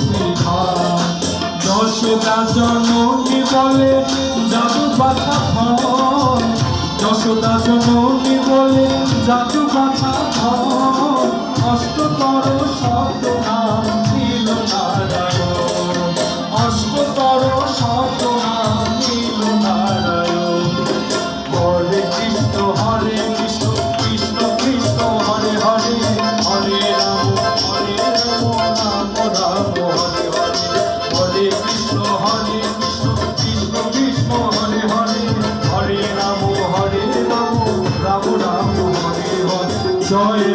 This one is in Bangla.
শ্রীধাম। যশোদা জননী বলে জাদু বাছা ধন, যশোদা জননী বলে জাদু বাছা ধন, অষ্টতর শব্দ নাম নীল নারায়ণ, অষ্টতর শব্দ নাম নীল নারায়ণ। হরে কৃষ্ণ কৃষ্ণ কৃষ্ণ হরে হরে, হরে রাম রাম রাম হরে হরে। হরে কৃষ্ণ কৃষ্ণ কৃষ্ণ হরে হরে, হরে রাম রাম রাম হরে হরে। জয়